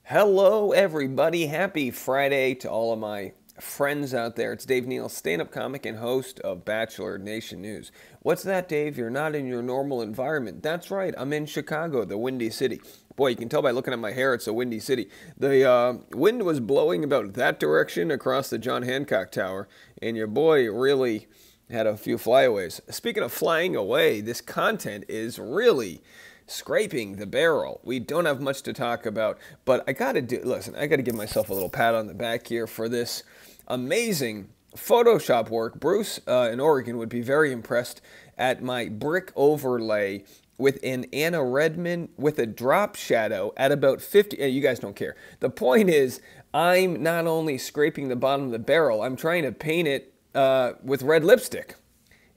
Hello, everybody. Happy Friday to all of my friends out there. It's Dave Neal, stand-up comic and host of Bachelor Nation News. What's that, Dave? You're not in your normal environment. That's right. I'm in Chicago, the Windy City. Boy, you can tell by looking at my hair, it's a windy city. The wind was blowing about that direction across the John Hancock Tower, and your boy really had a few flyaways. Speaking of flying away, this content is really scraping the barrel. We don't have much to talk about, but I gotta give myself a little pat on the back here for this amazing Photoshop work. Bruce in Oregon would be very impressed at my brick overlay with an Anna Redmond with a drop shadow at about 50. You guys don't care. The point is, I'm not only scraping the bottom of the barrel, I'm trying to paint it with red lipstick.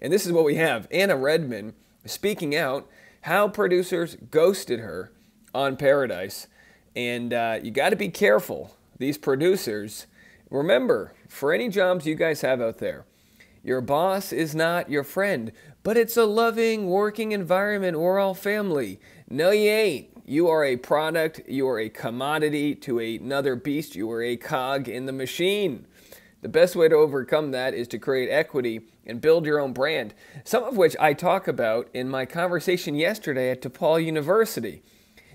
And this is what we have. Anna Redmond speaking out how producers ghosted her on Paradise. And you got to be careful. These producers, remember, for any jobs you guys have out there, your boss is not your friend, but it's a loving working environment. We're all family. No, you ain't. You are a product. You are a commodity to another beast. You are a cog in the machine. The best way to overcome that is to create equity and build your own brand, some of which I talk about in my conversation yesterday at DePaul University.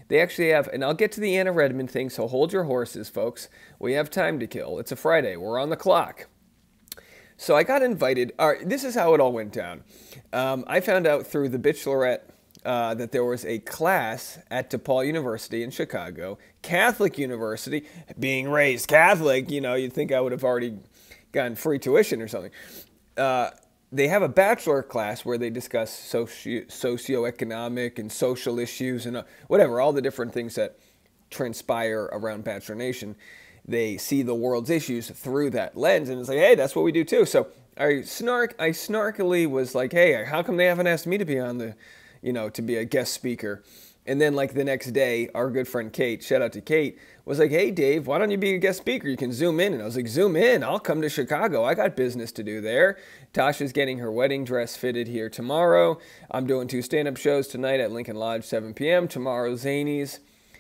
They actually have, and I'll get to the Anna Redmond thing, so hold your horses, folks. We have time to kill. It's a Friday. We're on the clock. So I got invited. This is how it all went down. I found out through The Bachelorette that there was a class at DePaul University in Chicago, Catholic University. Being raised Catholic, you know, you'd think I would have already gotten free tuition or something. They have a bachelor class where they discuss socioeconomic and social issues and whatever, all the different things that transpire around Bachelor Nation. They see the world's issues through that lens, and it's like, hey, that's what we do too. So I snarkily was like, hey, how come they haven't asked me to be on the, to be a guest speaker? And then like the next day, our good friend Kate, shout out to Kate, was like, hey, Dave, why don't you be a guest speaker? You can zoom in. And I was like, zoom in. I'll come to Chicago. I got business to do there. Tasha's getting her wedding dress fitted here tomorrow. I'm doing 2 stand-up shows tonight at Lincoln Lodge, 7 p.m. Tomorrow, Zanies.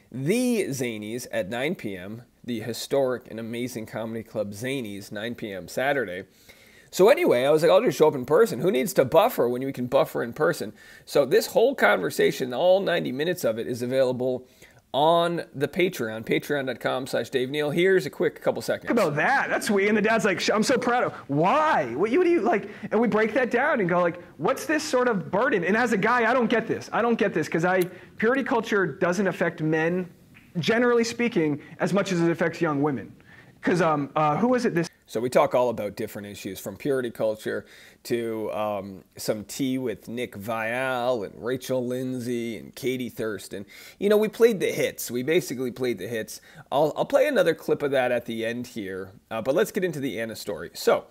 The Zanies at 9 p.m. The historic and amazing comedy club Zanies, 9 p.m. Saturday. So anyway, I was like, I'll just show up in person. Who needs to buffer when you can buffer in person? So this whole conversation, all 90 minutes of it, is available on the Patreon, patreon.com/Dave Neal. Here's a quick couple seconds. About that, that's sweet. And the dad's like, I'm so proud of, why? What do you like? And we break that down and go like, what's this sort of burden? And as a guy, I don't get this. I don't get this because purity culture doesn't affect men, generally speaking, as much as it affects young women. Because who was it this? So we talk all about different issues, from purity culture to some tea with Nick Viall and Rachel Lindsay and Katie Thurston. We played the hits. We basically played the hits. I'll play another clip of that at the end here, but let's get into the Anna story. So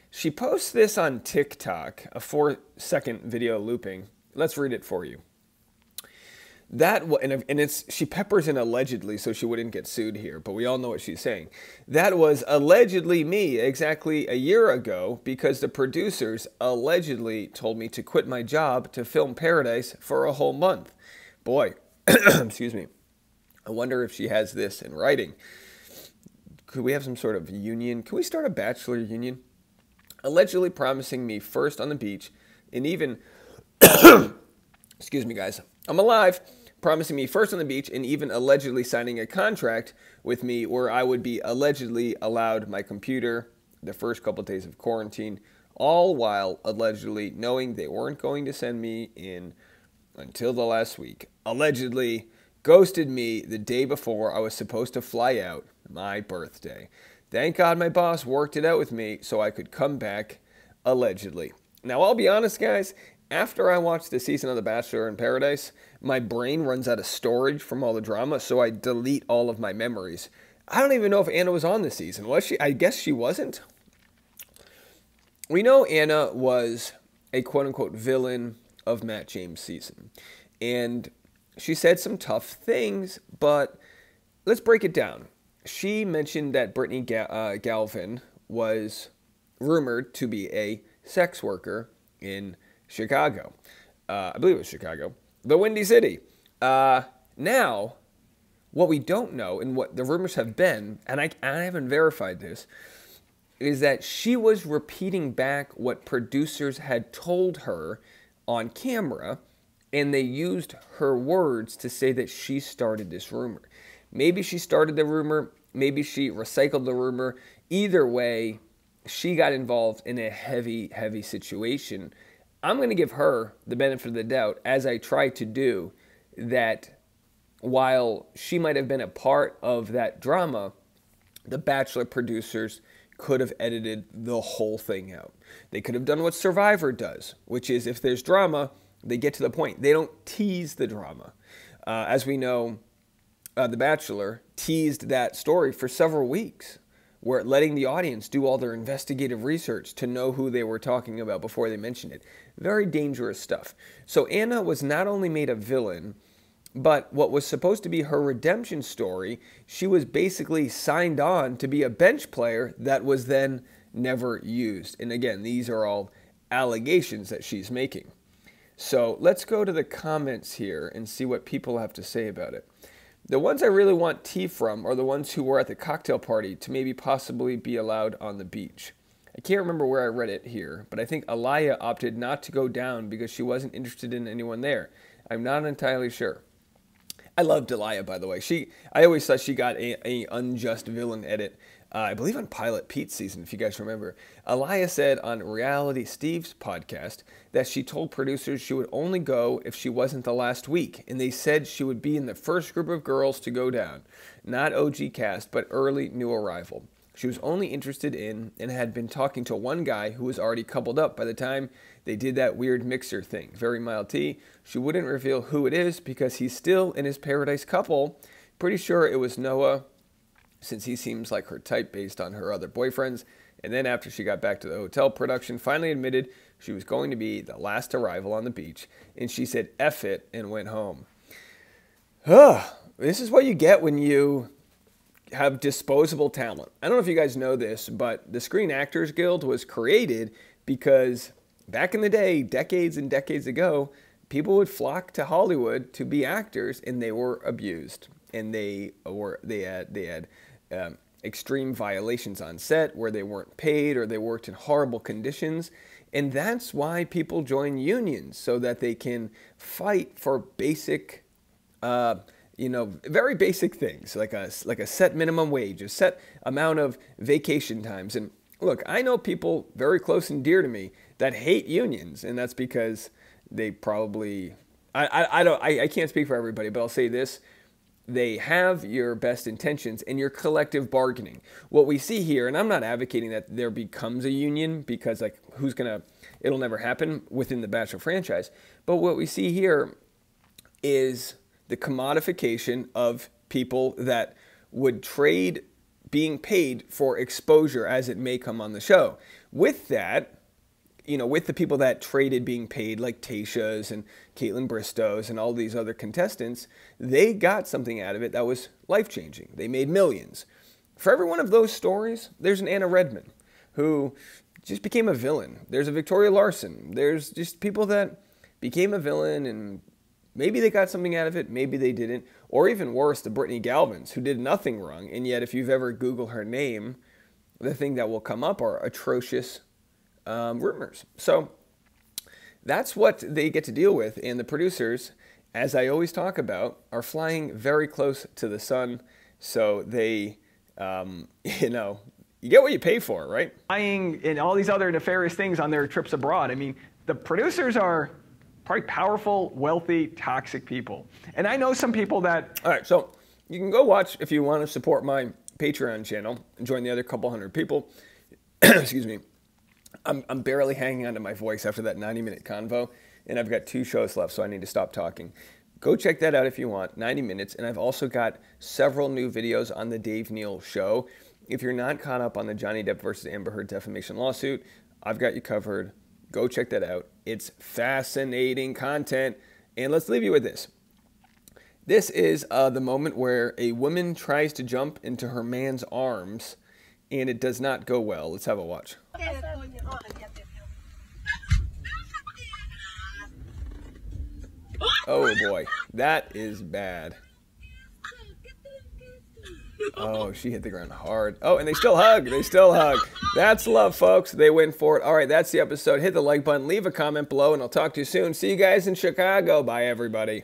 she posts this on TikTok, a 4-second video looping. Let's read it for you. She peppers in allegedly so she wouldn't get sued here, but we all know what she's saying. That was allegedly me exactly a year ago because the producers allegedly told me to quit my job to film Paradise for a whole month. Boy, excuse me. I wonder if she has this in writing. Could we have some sort of union? Can we start a bachelor union? Allegedly promising me first on the beach and even, excuse me guys, I'm alive. Promising me first on the beach and even allegedly signing a contract with me where I would be allegedly allowed my computer the first couple of days of quarantine, all while allegedly knowing they weren't going to send me in until the last week. Allegedly ghosted me the day before I was supposed to fly out, my birthday. Thank God my boss worked it out with me so I could come back, allegedly. Now, I'll be honest, guys. After I watched the season of The Bachelor in Paradise, my brain runs out of storage from all the drama, so I delete all of my memories. I don't even know if Anna was on this season. Was she? I guess she wasn't. We know Anna was a quote-unquote villain of Matt James' season. And she said some tough things, but let's break it down. She mentioned that Brittany Galvin was rumored to be a sex worker in Chicago. I believe it was Chicago. The Windy City. Now, What we don't know, and what the rumors have been, and I haven't verified this, is that she was repeating back what producers had told her on camera, and they used her words to say that she started this rumor. Maybe she started the rumor, maybe she recycled the rumor. Either way, she got involved in a heavy, heavy situation. I'm going to give her the benefit of the doubt, as I try to do, that while she might have been a part of that drama, the Bachelor producers could have edited the whole thing out. They could have done what Survivor does, which is if there's drama, they get to the point. They don't tease the drama. As we know, The Bachelor teased that story for several weeks, where letting the audience do all their investigative research to know who they were talking about before they mentioned it. Very dangerous stuff. So Anna was not only made a villain, but what was supposed to be her redemption story, she was basically signed on to be a bench player that was then never used. And again, these are all allegations that she's making. So let's go to the comments here and see what people have to say about it. The ones I really want tea from are the ones who were at the cocktail party to maybe possibly be allowed on the beach. I can't remember where I read it here, but I think Alaya opted not to go down because she wasn't interested in anyone there. I'm not entirely sure. I loved Alaya, by the way. I always thought she got a unjust villain edit. I believe on Pilot Pete's season, if you guys remember. Alaya said on Reality Steve's podcast that she told producers she would only go if she wasn't the last week, and they said she would be in the first group of girls to go down. Not OG cast, but early new arrival. She was only interested in and had been talking to one guy who was already coupled up by the time they did that weird mixer thing. Very mild tea. She wouldn't reveal who it is because he's still in his paradise couple. Pretty sure it was Noah, since he seems like her type based on her other boyfriends. And then after she got back to the hotel, production finally admitted she was going to be the last arrival on the beach. And she said, F it, and went home. This is what you get when you have disposable talent. I don't know if you guys know this, but the Screen Actors Guild was created because back in the day, decades and decades ago, people would flock to Hollywood to be actors, and they were abused. And they had extreme violations on set where they weren't paid or they worked in horrible conditions. And that's why people join unions, so that they can fight for basic, very basic things, like a set minimum wage, a set amount of vacation times. And look, I know people very close and dear to me that hate unions, and that's because they probably, I can't speak for everybody, but I'll say this. They have your best intentions and your collective bargaining. What we see here, and I'm not advocating that there becomes a union because it'll never happen within the Bachelor franchise. But what we see here is the commodification of people that would trade being paid for exposure as it may come on the show. With that, with the people that traded being paid, like Tayshia's and Caitlin Bristow's and all these other contestants, they got something out of it that was life-changing. They made millions. For every one of those stories, there's an Anna Redman who just became a villain. There's a Victoria Larson. There's just people that became a villain, and maybe they got something out of it, maybe they didn't. Or even worse, the Brittany Galvins, who did nothing wrong, and yet if you've ever Googled her name, the thing that will come up are atrocious rumors. So that's what they get to deal with, and the producers, as I always talk about, are flying very close to the sun, so they, you get what you pay for, right? Lying and all these other nefarious things on their trips abroad. I mean, the producers are probably powerful, wealthy, toxic people. And I know some people that... All right, so you can go watch if you want to support my Patreon channel and join the other couple hundred people. Excuse me. I'm barely hanging on to my voice after that 90-minute convo, and I've got 2 shows left, so I need to stop talking. Go check that out if you want, 90 minutes, and I've also got several new videos on the Dave Neal Show. If you're not caught up on the Johnny Depp versus Amber Heard defamation lawsuit, I've got you covered. Go check that out. It's fascinating content, and let's leave you with this. This is the moment where a woman tries to jump into her man's arms, and it does not go well. Let's have a watch. Oh boy, that is bad. Oh, she hit the ground hard. Oh, and they still hug. They still hug. That's love, folks. They win for it. All right, that's the episode. Hit the like button. Leave a comment below, and I'll talk to you soon. See you guys in Chicago. Bye, everybody.